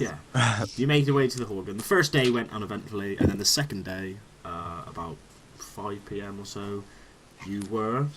Yeah. You made your way to the Horgan. The first day went uneventfully, and then the second day, about 5 p.m. or so, you were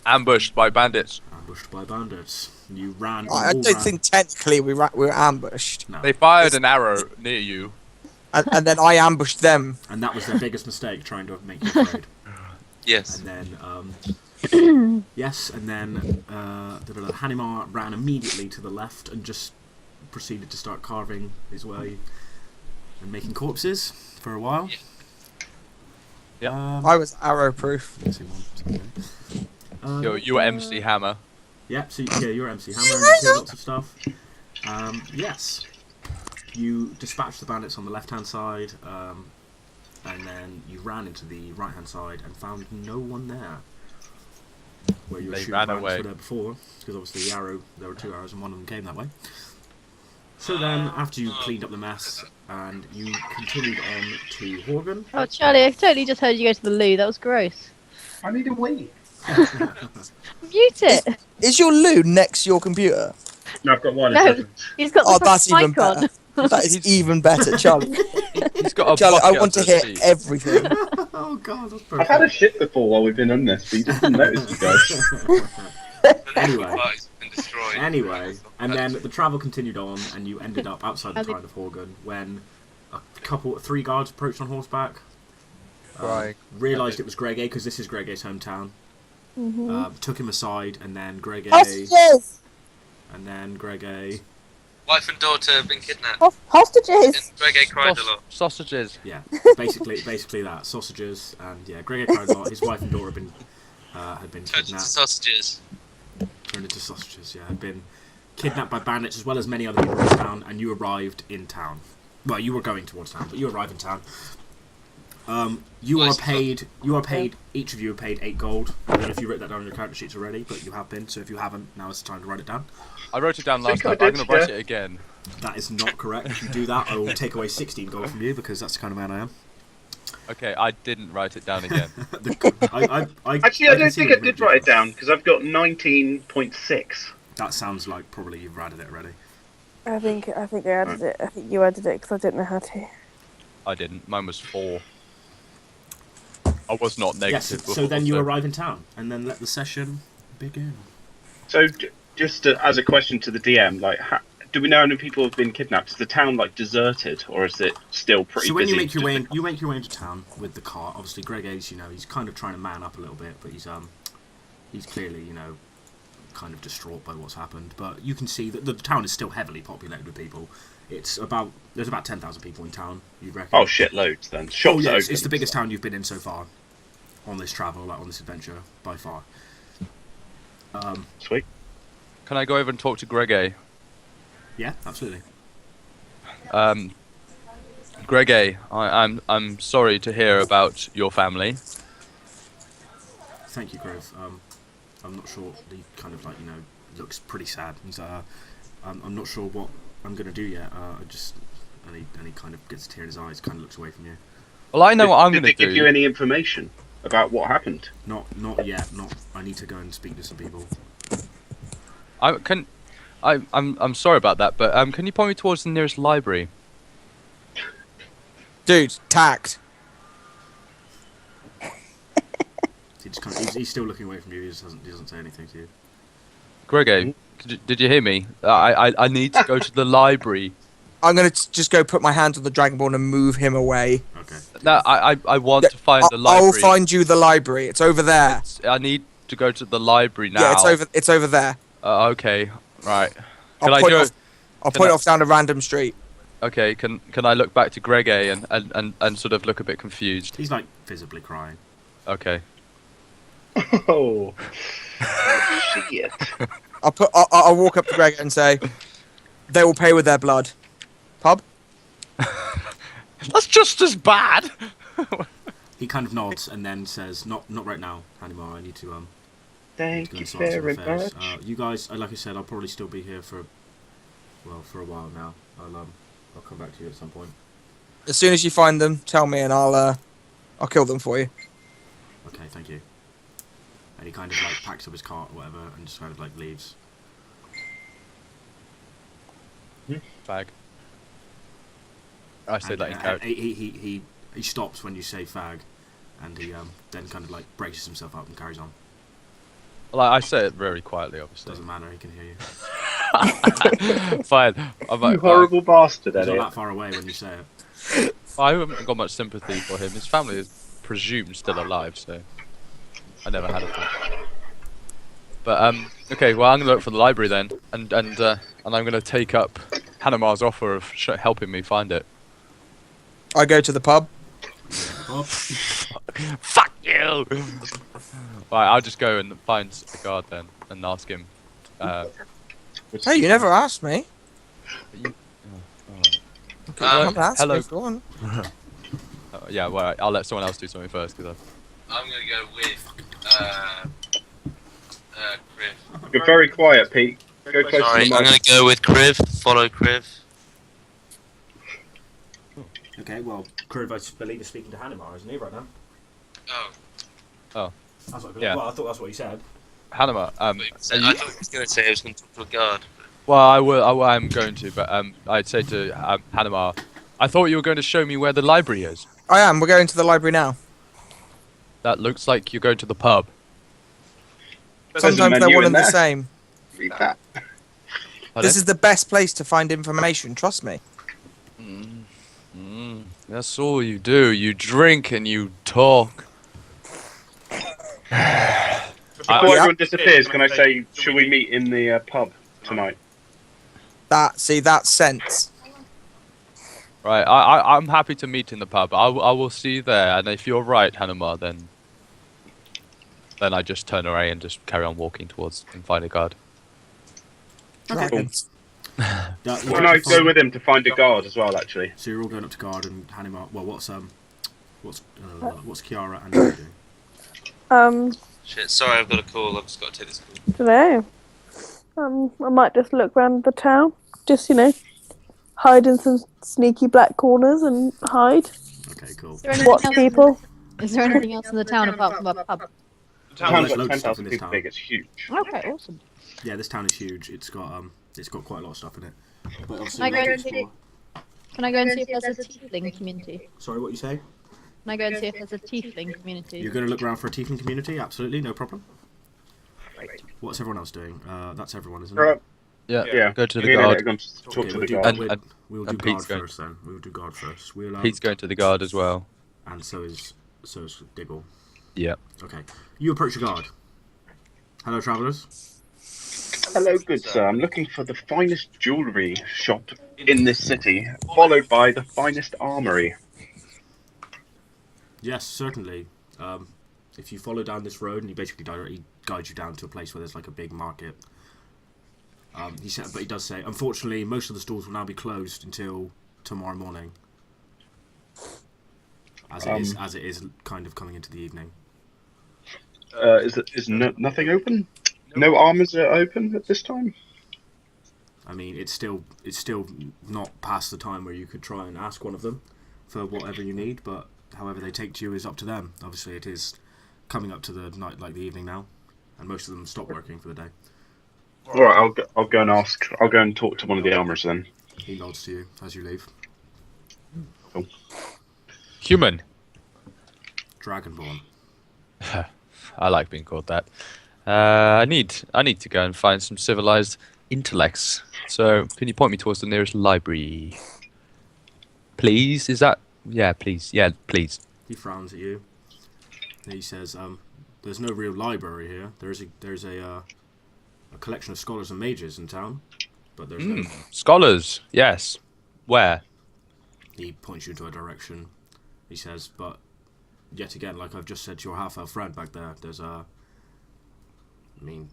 Ambushed by bandits. ambushed by bandits. You ran. You I all don't ran. think technically we were ambushed, No. They fired an arrow near you. and then I ambushed them. And that was their biggest mistake, trying to make you afraid. Yes. And then, yes, and then Hanimar ran immediately to the left and just proceeded to start carving his way and making corpses for a while. Yeah. I was arrow proof. You were MC Hammer. Yeah, so you're MC Hammer and you do lots of stuff. Yes. You dispatched the bandits on the left-hand side, and then you ran into the right-hand side and found no one there. Where you were They shooting ran bandits away. were there before, because obviously there were 2 arrows and one of them came that way. So then, after you cleaned up the mess, and you continued on to Horgan. Oh, Charlie, I totally just heard you go to the loo. That was gross. I need a wee. Mute it. Is your loo next to your computer? No, I've got one. No, he's got the Oh, that's even mic on. better. That is even better, Charlie. He's got a Charlie, I bucket want to under hear his seat. everything. Oh god, that's I've perfect. had a shit before while we've been on this, but you just didn't notice, you guys. Anyway. It's been destroyed. Anyway, and then the travel continued on, and you ended up outside the town of Horgan when three guards approached on horseback. Right. Realised it was Greg A, because this is Greg A's hometown. Took him aside, and then Greg A, Hostages! and then Greg A. Wife and daughter have been kidnapped. Hostages! And Greg cried a lot. Sausages. Yeah, basically that sausages, and yeah, Greg A cried a lot. His wife and daughter had been Turned into kidnapped. sausages. Turned into sausages. Yeah, had been kidnapped by bandits as well as many other people in town, and you arrived in town. Well, you were going towards town, but you arrived in town. You are paid. Each of you are paid 8 gold. I don't know if you wrote that down on your character sheets already, but you have been. So if you haven't, now is the time to write it down. I wrote it down last think I time, but I'm did, going to write yeah. it again. That is not correct. If you do that, I will take away 16 gold from you because that's the kind of man I am. Okay, I didn't write it down again. Actually, I don't think I did write it down, because I've got 19.6. That sounds like probably you've added it already. I think I added it. I think you added it because I didn't know how to. I didn't. Mine was 4. I was not Yes. negative. So then you before, arrive in town, and then let the session begin. So, just as a question to the DM, like, do we know how many people have been kidnapped? Is the town, like, deserted, or is it still pretty So when busy? you make your way, you make your way into town with the cart. Obviously, Greg A's, he's kind of trying to man up a little bit, but he's clearly, kind of distraught by what's happened. But you can see that the town is still heavily populated with people. There's about 10,000 people in town. You reckon? Oh, shit, loads then. Shops Oh yeah, open. it's the biggest town you've been in so far on this travel, like on this adventure, by far. Sweet. Can I go over and talk to Greg A? Yeah, absolutely. Greg A, I'm sorry to hear about your family. Thank you, Grove. I'm not sure. He kind of looks pretty sad. He's I'm not sure what I'm gonna do yet. And he kind of gets a tear in his eyes. Kind of looks away from you. Well, I know what I'm Did going they to give you do. any information about what happened? Not yet. Not. I need to go and speak to some people. I'm sorry about that, but can you point me towards the nearest library? Dude, tact. He's still looking away from you. He doesn't say anything to you. Greg A, did you hear me? I need to go to the library. I'm gonna just go put my hand on the Dragonborn and move him away. Okay. No, I want to find the I'll library. find you the library. It's over there. I need to go to the library now. Yeah, it's over there. Okay, right. Can I'll I point go? off, I'll point off down a random street. Okay, can I look back to Greg A and sort of look a bit confused? He's like visibly crying. Okay. Oh. Shit. I'll walk up to Greg and say, they will pay with their blood. Pub? That's just as bad. He kind of nods and then says, "Not right now, Hanimar. I need to go Thank and you sort some very affairs. much. You guys, like I said, I'll probably still be here for a while now. I'll come back to you at some point. As soon as you find them, tell me and I'll kill them for you. Okay, thank you." And he kind of packs up his cart or whatever and just kind of leaves. Bag. I say And, that in character. he stops when you say fag, and he then kind of like braces himself up and carries on. Well, I say it very quietly, obviously. Doesn't matter, he can hear you. Fine. You horrible bastard, He's not Elliot. that far away when you say it. I haven't got much sympathy for him. His family is presumed still alive, so I never had a thing. But okay. Well, I'm gonna look for the library then, and I'm gonna take up Hanamar's offer of helping me find it. I go to the pub. Fuck you! Right, I'll just go and find the guard then and ask him. Hey, you never asked me. Alright. Come on, ask hello. me, go on. Yeah, well, I'll let someone else do something first because I'm gonna go with Kriv. You're very quiet, Pete. Go close Sorry, to the I'm mic. gonna go with Kriv. Follow Kriv. Okay, well, Kriv, I believe, is speaking to Hanimar, isn't he, right now? Oh. That's what, Yeah. Well, I thought that's what he said. Hanamar. I thought he was gonna say he was gonna talk to a guard. Well, I am going to, but I'd say to Hanamar, I thought you were going to show me where the library is. I am. We're going to the library now. That looks like you're going to the pub. There's a Sometimes they're menu one in and the there. same. Read that. This is the best place to find information. Trust me. That's all you do. You drink and you talk. Before everyone disappears, can I say, shall we meet in the pub tonight? That's sense. Right, I'm happy to meet in the pub. I will see you there, and if you're right, Hanamar, then I just turn away and just carry on walking towards and find a guard. Dragons. Can I go with him to find a guard as well, actually? So you're all going up to guard and Hanimar. Well, what's Kiara and you doing? Shit, sorry, I've got a call. I've just got to take this call. Dunno. I might just look around the town. Just, hide in some sneaky black corners and hide. Okay, cool. Is there anything Watch else- people. Is there anything else in the town apart from a pub? The town's there's like loads of stuff 10,000 in this people town. big, it's huge. Okay, awesome. Yeah, this town is huge. It's got quite a lot of stuff in it. But obviously, Can I we go have to and see- explore. Can I go and see if there's a tiefling community? Sorry, what you say? Can I go and see if there's a tiefling community? You're going to look around for a tiefling community? Absolutely, no problem. What's everyone else doing? That's everyone, isn't Right. it? Yeah, go to the Me and guard. Elliot are going to talk Okay, to we'll the do, guard. And- we'll do and guard Pete's going. first then. We'll do guard first. Pete's going to the guard as well. And so is Diggle. Yeah. Okay. You approach the guard. Hello, travellers. Hello, good sir. I'm looking for the finest jewellery shop in this city, followed by the finest armoury. Yes, certainly. If you follow down this road, and he basically directly guides you down to a place where there's like a big market. But he does say, unfortunately, most of the stores will now be closed until tomorrow morning, as it is kind of coming into the evening. Is nothing open? No armours are open at this time? I mean, it's still not past the time where you could try and ask one of them for whatever you need, but however they take to you is up to them. Obviously, it is coming up to the night, like the evening now, and most of them stop working for the day. All right, I'll go and ask. I'll go and talk to one of the armourers then. He nods to you as you leave. Human. Dragonborn. I like being called that. I need to go and find some civilized intellects. So, can you point me towards the nearest library? Please? Is that... Yeah, please. Yeah, please. He frowns at you. And he says, "There's no real library here. There's a collection of scholars and mages in town, but there's no." Scholars. Yes. Where? He points you to a direction. He says, "But yet again, like I've just said to your half-elf friend back there, there's a. I mean,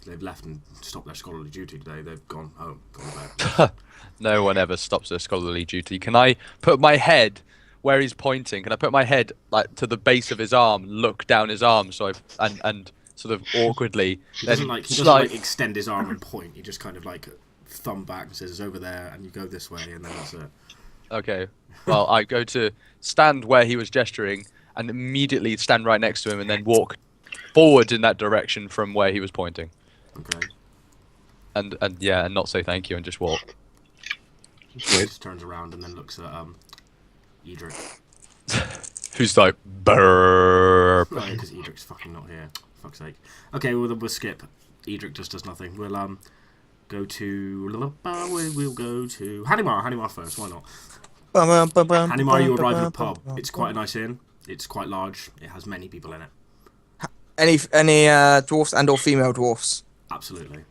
they've left and stopped their scholarly duty today. They've gone home, gone to bed." No one ever stops their scholarly duty. Can I put my head where he's pointing? Can I put my head like to the base of his arm, look down his arm, so and sort of awkwardly He then doesn't like extend his arm and point. He just kind of like thumb back and says, "It's over there," and you go this way, and then that's it. Okay. Well, I go to stand where he was gesturing and immediately stand right next to him and then walk forward in that direction from where he was pointing. Okay. And not say thank you and just walk. That's weird. Just turns around and then looks at Edric. Who's like burp? Because Edric's fucking not here. Fuck's sake. Okay, well then we'll skip. Edric just does nothing. We'll go to we'll go to Hanimar. Hanimar first. Why not? Hanimar, you arrive at a pub. It's quite a nice inn. It's quite large. It has many people in it. Any dwarfs and or female dwarfs? Absolutely.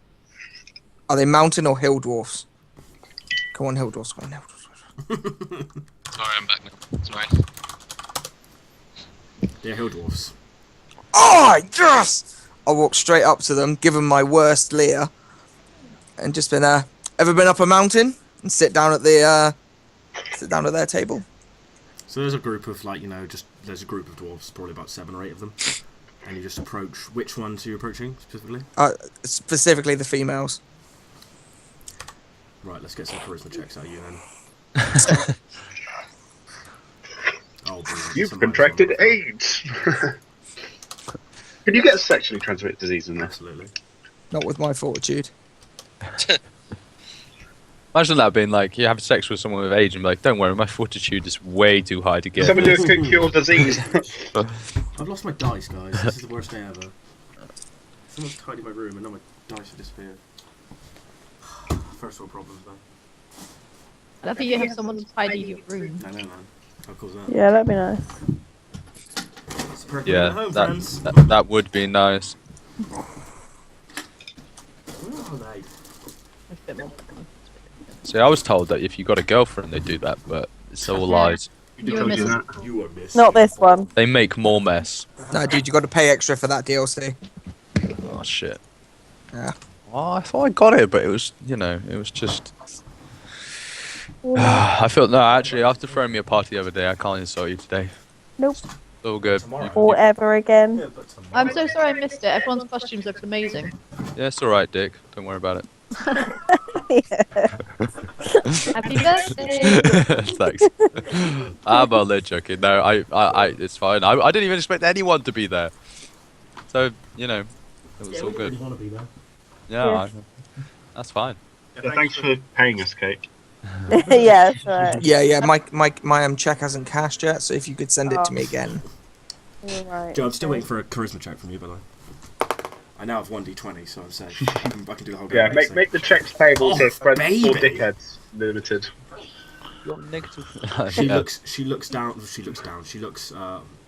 Are they mountain or hill dwarfs? Come on, hill dwarfs. Come on, hill dwarfs. Sorry, I'm back now. Sorry. They're hill dwarfs. Oh, yes! I walk straight up to them, give them my worst leer, and just been ever been up a mountain and sit down at their table. So there's a group of there's a group of dwarves, probably about 7 or 8 of them, and you just approach. Which ones are you approaching specifically? Specifically the females. Right, let's get some charisma checks out of you then. Oh, brilliant. You've Some contracted nice AIDS. Can you get a sexually transmitted disease in one. this? Absolutely. Not with my fortitude. Imagine that being like you have sex with someone with age and be like, don't worry, my fortitude is way too high to get. Someone do a cure disease. I've lost my dice, guys. This is the worst day ever. Someone's tidied my room and now my dice have disappeared. First world problems, man. I love that you have someone tidy your room. I know, man. How cool is that? Yeah, that'd be nice. It's a perk of living at home, friends. that would be nice. Where are they? A bit more. See, I was told that if you got a girlfriend, they do that, but it's all lies. You were missing. You are missing. Not this one. They make more mess. No, dude, you got to pay extra for that DLC. Oh shit. Yeah. Well, I thought I got it, but it was, it was just. I felt no. Actually, after throwing me a party the other day, I can't insult you today. Nope. It's all good. Or ever again. Yeah, but tomorrow. I'm so sorry I missed it. Everyone's costumes looked amazing. Yeah, it's all right, Dick. Don't worry about it. Happy birthday! Thanks. I'm only joking. No, I, it's fine. I didn't even expect anyone to be there. So, it was all good. You want to be there? Yeah, that's fine. Yeah, thanks for paying us, Kate. Yeah, that's right. Yeah. My check hasn't cashed yet, so if you could send it to me again. You're right. Joe, I'm still waiting for a charisma check from you, by the way. I now have 1d20, so I'm safe. I can do the whole game. Yeah, make the checks payable to Friends baby. for Dickheads Limited. You're negative. She looks down. She looks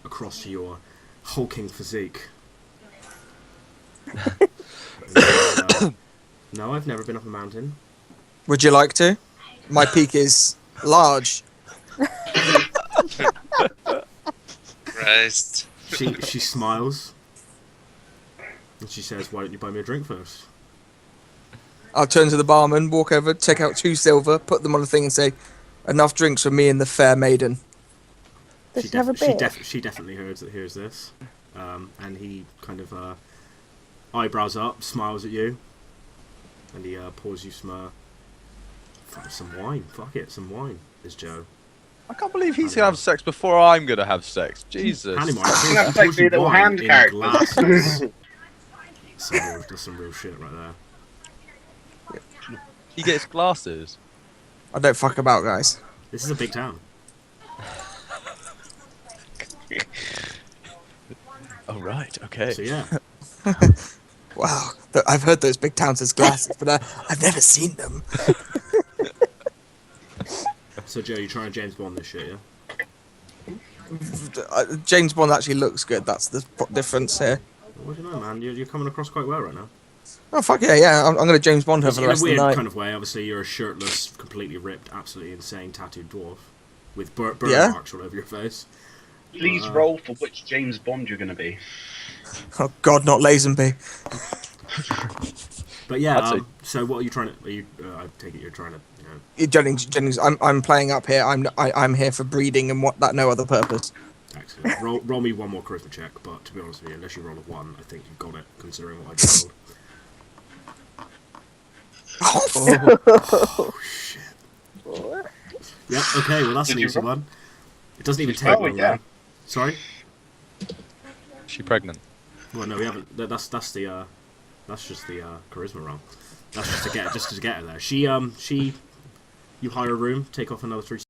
across to your hulking physique. No, I've never been up a mountain. Would you like to? My peak is large. Christ. She smiles. And she says, why don't you buy me a drink first? I'll turn to the barman, walk over, take out 2 silver, put them on a thing and say, enough drinks for me and the fair maiden. Does she have a beer? She definitely hears this. And he kind of eyebrows up, smiles at you. And he pours you some wine. Fuck it, some wine, is Joe. I can't believe he's gonna have sex before I'm gonna have sex. Jesus. Animal, You have to take the little hand characters. That's some real shit right there. He gets glasses. I don't fuck about, guys. This is a big town. Oh right, okay. So yeah. Wow, I've heard those big towns has glasses, but I've never seen them. So Joe, you're trying to James Bond this shit, yeah? James Bond actually looks good. That's the difference here. What do you know, man? You're coming across quite well right now. Oh fuck yeah! I'm gonna James Bond her for the In a rest of the weird night. kind of way, obviously you're a shirtless, completely ripped, absolutely insane tattooed dwarf with burn Yeah? marks all over your face. Please roll for which James Bond you're going to be. Oh god, not Lazenby. But yeah, I'd say- so what are you trying to? I take it you're trying to, Jennings, I'm playing up here. I'm here for breeding and no other purpose. Excellent. Roll me one more charisma check, but to be honest with you, unless you roll a 1, I think you've got it, considering what I just rolled. Oh shit. Yep. Okay. Well, that's Did an you easy roll? one. It doesn't even Oh, take long. yeah. Though. Sorry. Is she pregnant? Well, no, we haven't. That's just the charisma roll. That's just to get her there. She You hire a room, take off another 3.